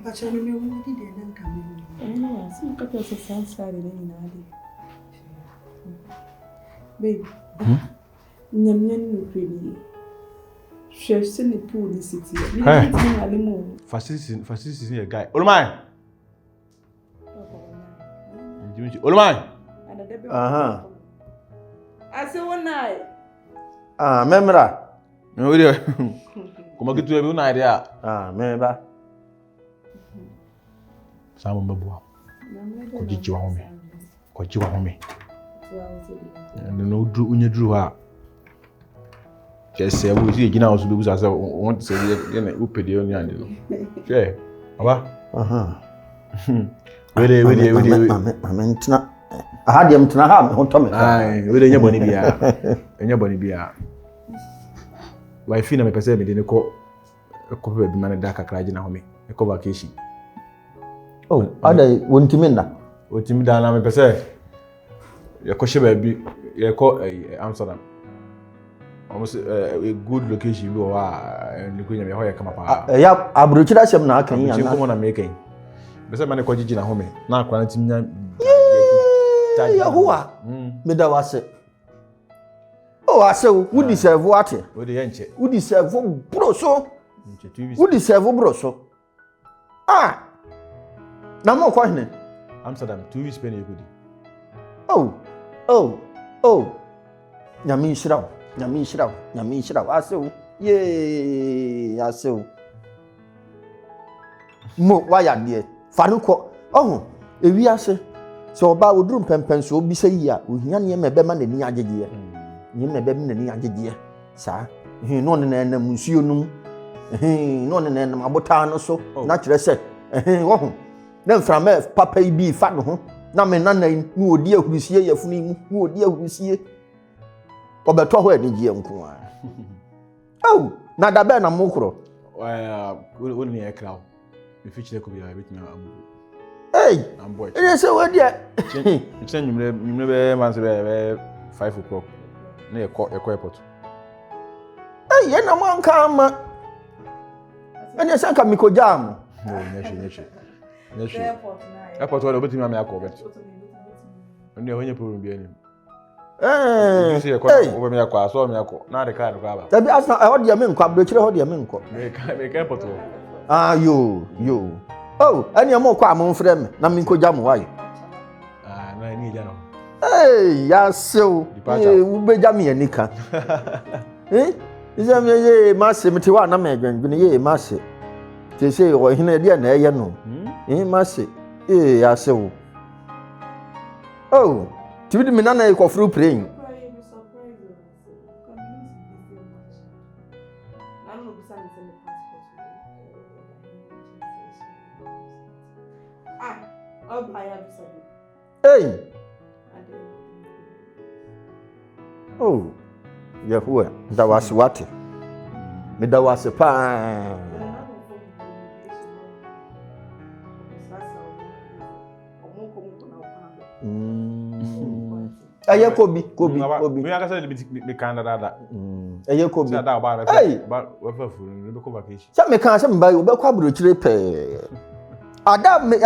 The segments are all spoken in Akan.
mpacha no me wo di de na nka me. No, see you got us a side in baby. Nyamyan no pretty. She's in the pool in city. Facilities in a guy. Olumai. Olumai. I say one night. Memra. No video. Come on, get to one idea. Member. Some babua. Could you home? Could you home? And no drew when you drew her. Just say we see you now, so because I want to say you pay the only. Yeah. Aba. Wede. Mentina. I had them to have on Tommy. Aye, wede nya boni bia. Enya boni bia. Why feel na me pese me de ne ko be bi man da kakra gina ho me. E ko vacation. Oh, ada wontimi na. Wontimi da na me pese. Ye ko she ba bi, ye ko Amsterdam. Almost a good location bi wa ni ko nya me ho ye kama pa. Ya abrochira sem na kan ya na. Ko mo na me kan. Bese man ko gigi na ho me. Na akwa na tim nya Yahuwa. Me da wase. Oh, I say who deserve what? We dey enche. Who deserve broso? Who deserve broso? Ah. Na mo kwa hene. Amsterdam 2 weeks spend you Oh. Nyame shiraw. I say ye, I say. Mo wa ya de. Faruko. Oh, ewi ase. So ba woduru pempen so obi se yi a ohia ne me be ma nani agegeye ni me be ma nani agegeye sa no ne na munsuo num no ne na abota no so na kire se wo ho na mframa papa yi bi fa no ho na me nana ni odi ahurusie yafuni mu ni odi ahurusie obeto ho ani gie nko a oh na da be na mokro we ni ekra me fichire ko bi a betimi amu. Hey, it is a word yet. Send you be 5 o'clock. Near airport. Hey, and a man come. And you sank a miko jam. No, airport or between my airport. And you problem be any. You see a car over me, I saw me. Not a car of grabber. That be asked how the men come, but you hold your men. Make airport. Ah, you. Oh, and you're more quite more friend. Naminko jam why? No, I need you. Hey, yes, so. Ube jami nika. Is a me masse metiwa na megan, ye masse. They say, or in a dear na no. Masse. Yes, so. Oh, to be the minana equal through praying. Hey. Oh. Yahuwa, that was what? Me that was a pan. Kobi. We are going to be Canada. Kobi. Hey, but what for vacation? Some me can't some buy over quabro pay. Ada me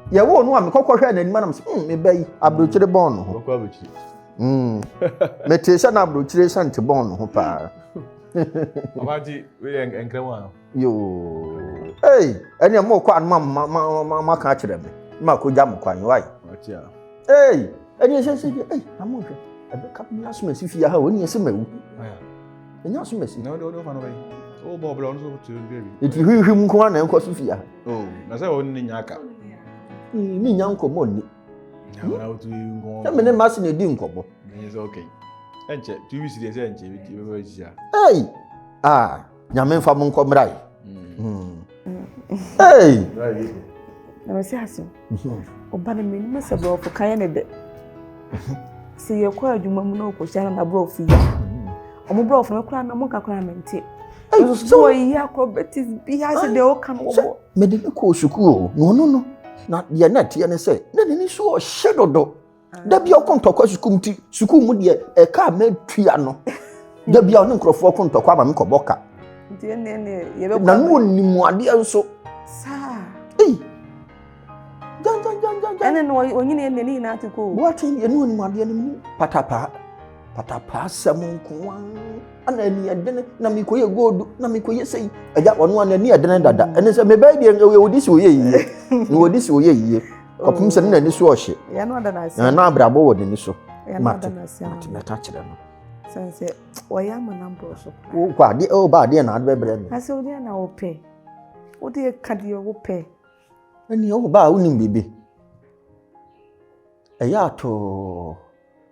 ya wo no am kokko hwe na ni manam me bai abrochire bon no ho me te sha na abrochire sante bon no ho pa Abaji we enkrewa yo hey eni mo kwa ma ka kire me ma ko jam kwan wai atia hey eni se hey amo hwe ebe ka mi aso masi fia ha oni ese mawu aya enya aso masi no fa no bai o bo blo no so to baby iti hwihwim ko na enko so fia oh na se oni nyaka mi nyanko mo ni na otu ngo se me ne masi na di nkobo is okay enche 2 weeks dey say enche bi be jia hey nyame mfa mo nkomrai hey na wasi aso oba na me ni masabro of kan ne de se ye kwa adwuma mu na okosha na bro fu ya omo bro fu na kura na mo kakura mente so yi acrobatics bi ha se de o kan wo me de ko suku no na ye na tie ne se na ni so shedodo da bia okontokwa sukumti suku mu de e ka ma tua no da bia on nkrofo okontokwa ba me koboka tie ne ye be na no nimu ade enso Sa. Hey. Jan. And then when you need to go. What in you know my dear patapa samon kwan. And any adene na mi koye go na mi koye say. Eja onu an ani adene dada. And say me baby we this way ye. No this way ye. Kopum se na ni so ohye. Ya no da na say. Na abrabo wo ni so. Ya no da na say. Mate ka kire no. Sense oya manambo so. Wo kwa de o ba de na ade bebre me. Ase odi na wo pe. Odi ka de wo pe. Ani o ba unim bebe. Eya to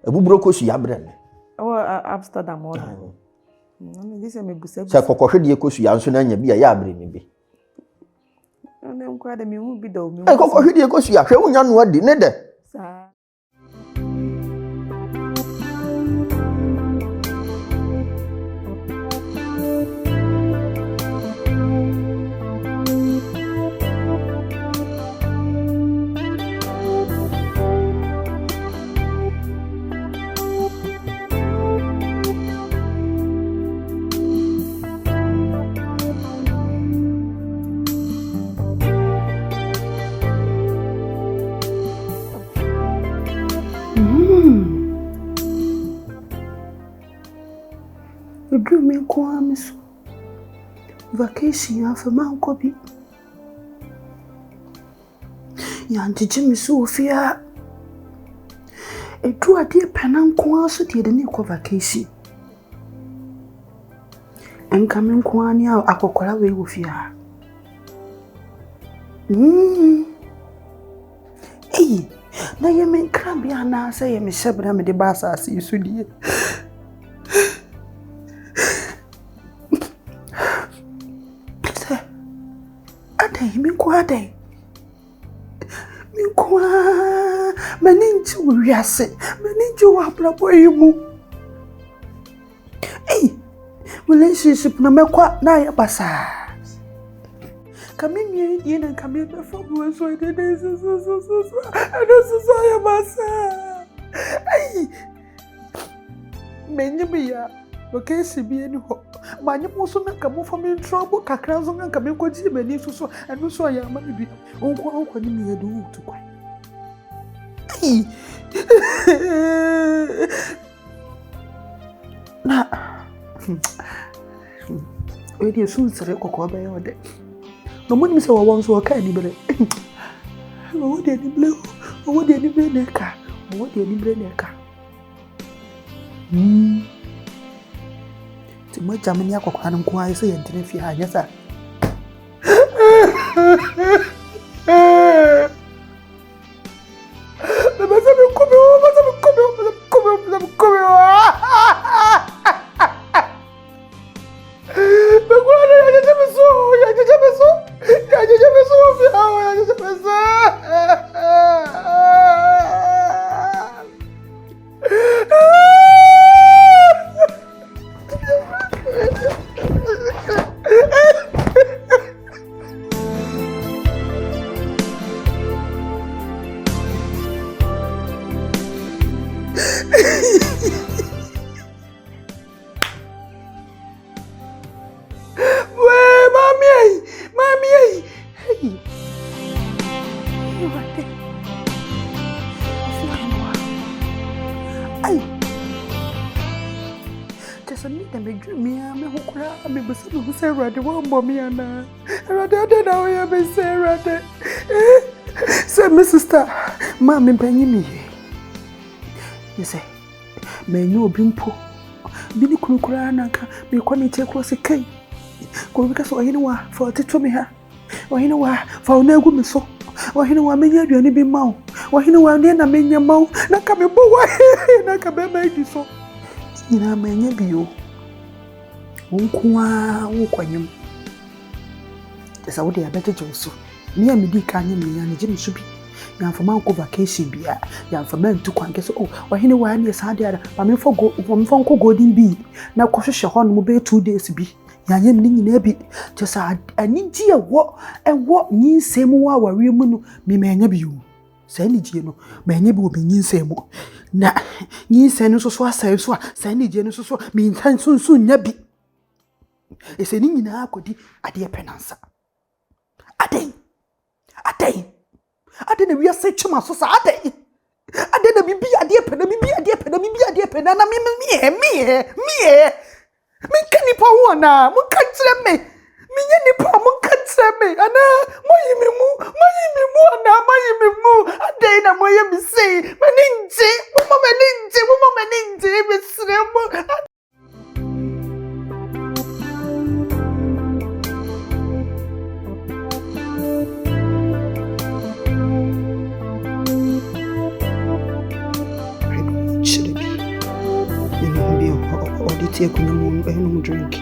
ebuburo kosu ya bre me. Oh, Amsterdam all. This is me busa. Sa kokohwede kosu ya nso na nya bi ya bre me bi. Na nkwa de me hu bi do me. Kokohwede kosu ya hwe unya no adi ne de. Sa. You drew me qualms. Vacation after Mount Copy. Yanti Jimmy Sophia. A true Adeapen and quasi did an equal vacation. And coming quania, I could call away with ya. Hey, now you may crabby and I say, Miss Sabram de Bassa, see you so dear. Ade Minkwa maninji wiase maninji wa brabo yimu relationship na mekwa na ya basa kamimi die na kamimi for bo so de so ya basa menyi ya okesi bi eni ho manye mo so na kamo for me trouble kakra zo na kamo ko ji mani so enu so ya ma bi onko ni me do to kwa na we dey so sere kokko ba yo de no mo ni se wo won so ka ni bere wo de ni ble wo de ni ble na ka wo de ni ble na ka Mo jamani yako kwa nko ayi so yentene fi anya sa Baba sabe kobe Say, my sister, Mammy Benny me. You say, may no bimpo. Billy Kukuranaka, be quality across a cake. Go because Ohenewaa for a teacher me her. Ohenewaa for no good so. Ohenewaa may you any be mouth. Ohenewaa then I mean your mouth. Not come a boy, not come a baby so. You know, may be you. Unquam. Yes, I would have better also. Me and me di kanye me and Jimmy Subi. Yan for man go vacation bia. Yan for men to kwanke so Ohenewaa na sa dia ba me for go from ko golden bee. Na ko hwehwe ho no mo be 2 days bi. Yan yem ni nyina bi. Just ani ji ewo nyinsem wa ware mu no me manya bi o. Sa ni ji no manya bi o be nyinsem mu. Na nyinsem no so asai so sa ni ji no so me ntan so nya bi. Ese ni nyina akodi Adeapen ansa. Aden na we say chuma so sa aden na bibi Adeapen na me kani pa wona mo ka kire me nye nipa mo ka kire me ana moyi me mu ana moyi me mu aden na moye me say maninje mo maninje me sire mo. Take no drink.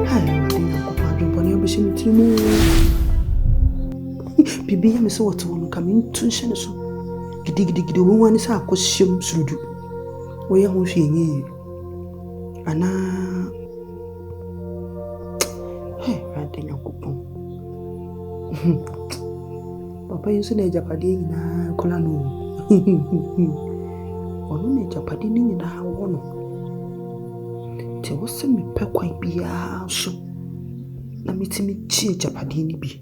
I didn't go to the ocean to Bibi, I'm so what one coming to Shenso. Giddy woman is a costume sudu. We are moving. And I didn't go. Papa, you said Agyapadeɛ na kolano. Ono na Agyapadeɛ ni nyina wono. Te wose me pekwan bia so na metimi chi Agyapadeɛ ni bi.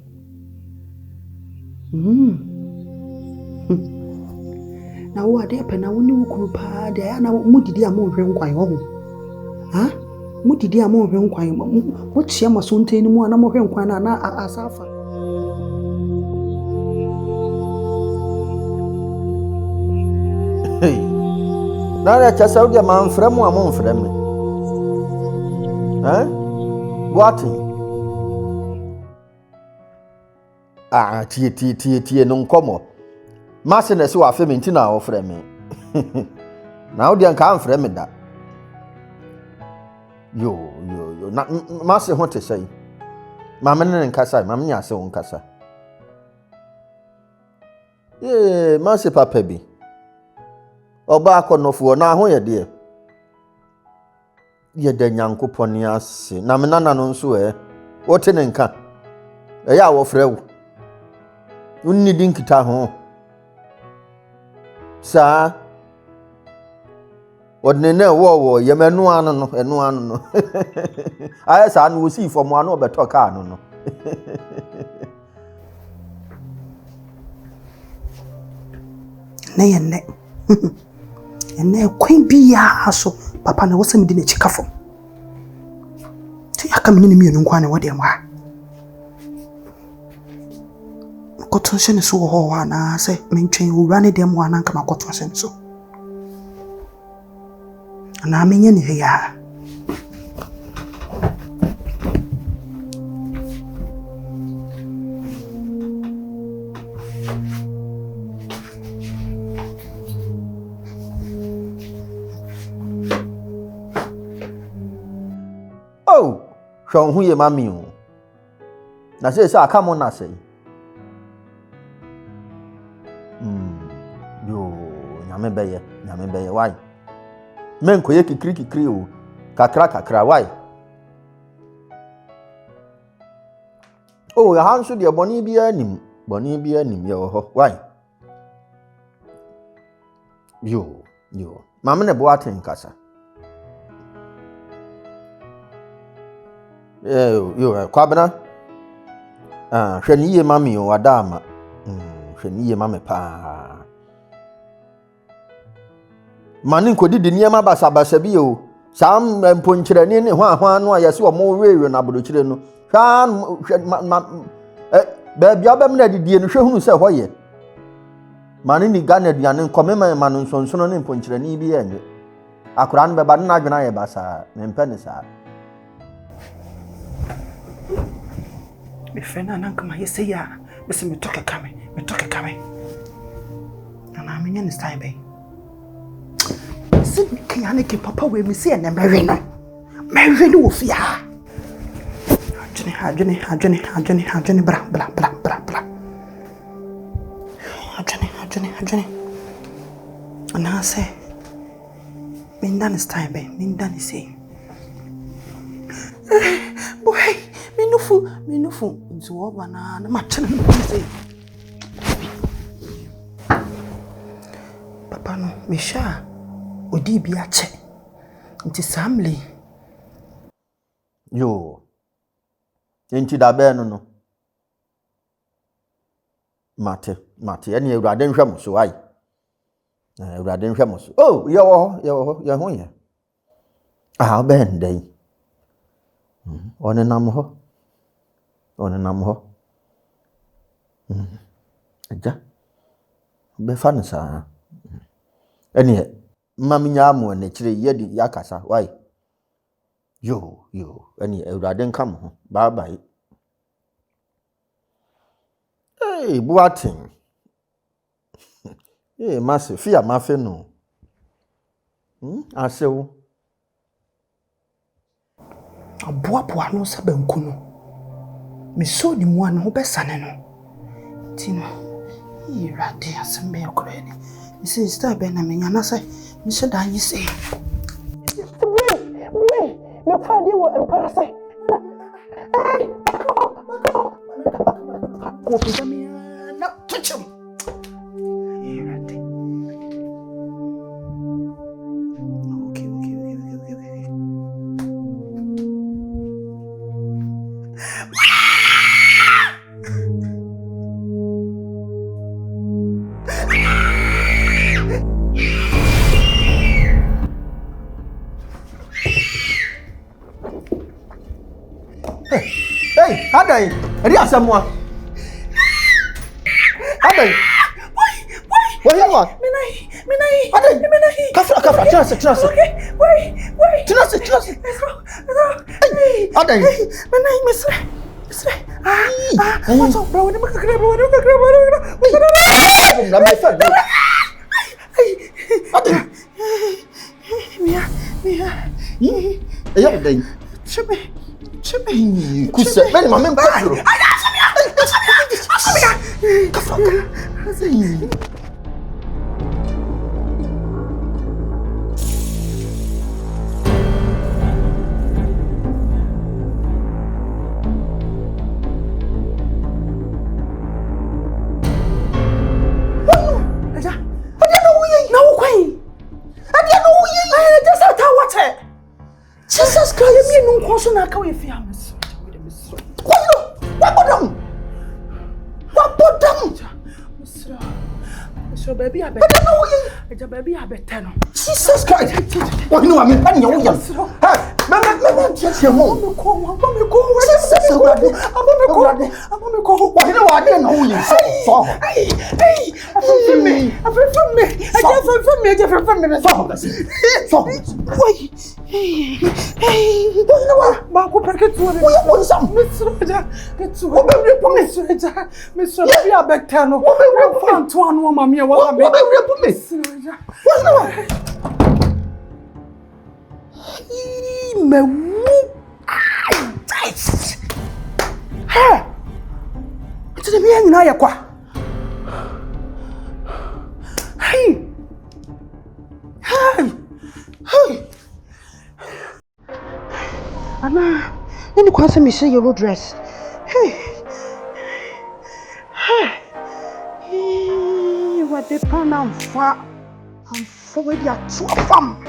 Na wo Adeapen na wo ni wo kunu pa de ya na mudidi a mo hwe nkwan ho. Ha? Mudidi a mo hwe nkwan wo chia masonte ni mu na mo hwe nkwan na asafa. Hey. Na ya chasa udi ma mfrɛ mu a mo mfrɛ me. Boateng. Tie no nkomo. Mase na se wa fe me nti na wo frɛ me. Na wo dia nka mfrɛ me da. Yo. Na mase ho te sei. Ma me ne nkasa, ma me nya se wo nkasa. Mase papa bi. Oba akonofo na ho ye de. Ye da Nyankopɔn ase na me nana no nso wote ne nka ya wo frɛ wo unni din kita ho sa odne na wo ye manu anu no aye sa no si fo mo anu obeto ka anu no na ye ene kwan biya so papa na wose medi na chikafo ti aka menni mienu nkwa na wode mwa koto hye so ho ho na se mentwen owura ne dem wa na nka makoto hye so na menye ne ya hwan hu ye mami o na se aka mo na se yo nyame beye why men ko ye kikiri o kakra why ya hanso de boni bia anim ye ho why yo mama ne Boateng kasa kwabena hwani ye mami o adama hwani ye mami pa mani nkodidi niema basabasa bi o sam mponkyerani ne hwa no ayese o mo wewe na bodokyire no ba bia ba mna didie no hwehunu se hoye mani ni Ghana duane nkomema ma no nsonsono ne mponkyerani bi enye akura no beba na adwena ye basa ne mpene sa me fena nanka ma yese ya bese me toke kame ana menye ne style be se kiyane ke papa we me se na mewe no wo fia hajene bra hajene ana se minda ne style be minda ne se boy minufu nti wo bana na matene no say papa no me sha odi bi ache nti samle yo enti da be no Mate. Any Ewurade nhwɛ mo so ai. Ewurade nhwɛ mo so. Oh, ye wo ye. Ah, ben dey. Onenam ho. Agya. Be fa no saa. Ene mami nya mo na kire ye di yakasa why yo ene Ewurade nka mo ho bye bye. Hey boateng. Hey masse fia mafe no. Asewo aboaboa no sa banku no me so di mu an ho besane no tino Ewurade asembe okore ni me say star be na me nya na say me se da yi say me fa di wo empara say ko pida me na tuchum Ewurade okay Hey, Adai, eri asemwa. Adai. Why you want? Minahi. Adai. Kafra, trust. Okay, wait. Trust. Hey, Adai. Minahi, Misre. What's up, bro? What Kusa, beni mama mbaro. Jesus Christ, me no kwaso na ka we fi ameso. What bottom? So baby I bet. Baby I bet no. Jesus Christ. What you know I mean? Pani you yam. Ha, mama just your mom. Me ko. Jesus Christ. Abome ko. What you know I didn't know you. So. Hey. From me. So. Wait. Hey. What you know what? Ba ko perke tu. We want some. Get to. Mr. Baby I bet no. We fan to anu mama me wa me. What you know? Me wu. Hey. It's the me nyina yakwa. Hey. Ana, any kwase me say yellow dress. Hey. What the pan am fa. I'm forward ya to a farm.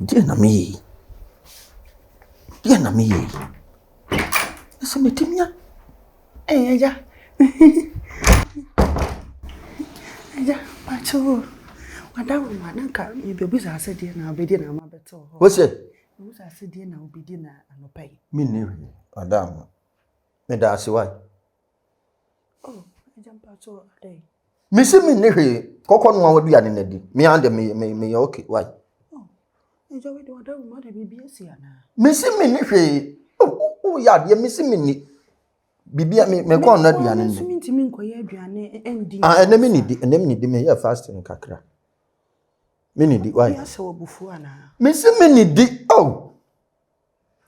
Dia na me. Ese metimia. Eja, macho. Wadawo mananka ye bebuza asedi na obedi na mabeto. What say? Bebuza asedi na obedi na anopai. Me ne Adam. Me da ase why? Oh, eja mpacho adai. Me se me ne hwe. Kokko no wadu ane na di. Me ande me okay why? Eja we do wadawo ma da bibi esi ana. Me se me ne hwe. Oh ya de me se me ni. Bibia me ko na aduane ni. Me ntimi nkoye aduane endi. Enemi ni di me here fasting kakra. Me ni di why? Ya se wobufu ana. Me se me ni di. Oh.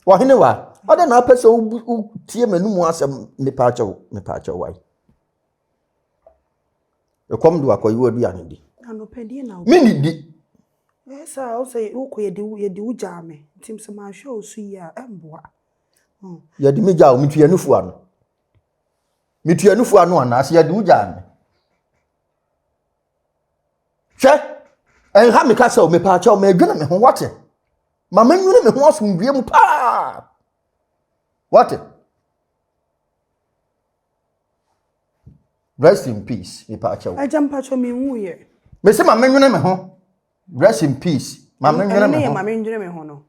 Ohenewaa. Ade na apese wo tie manum asem mepa achew why. E kom do akoyi wadu ane di. Anopedi na. Me di. Yes, I say ukoye de ujame. Tim se ma hwe osu yi a emboa. Ya di meja o mitua nufu ano. Mitua nufu ano ana ase ya di ujame. Che en ha me ka se o mepa achew me adwene me ho wate. Mama nwune me ho asomdwe mu pa. What? Rest in peace, mepa achew. Ajampa cho me nwuye. Me se mama nwune me ho. Rest in peace. Mama nwune me ho. Mama nwune me ho no.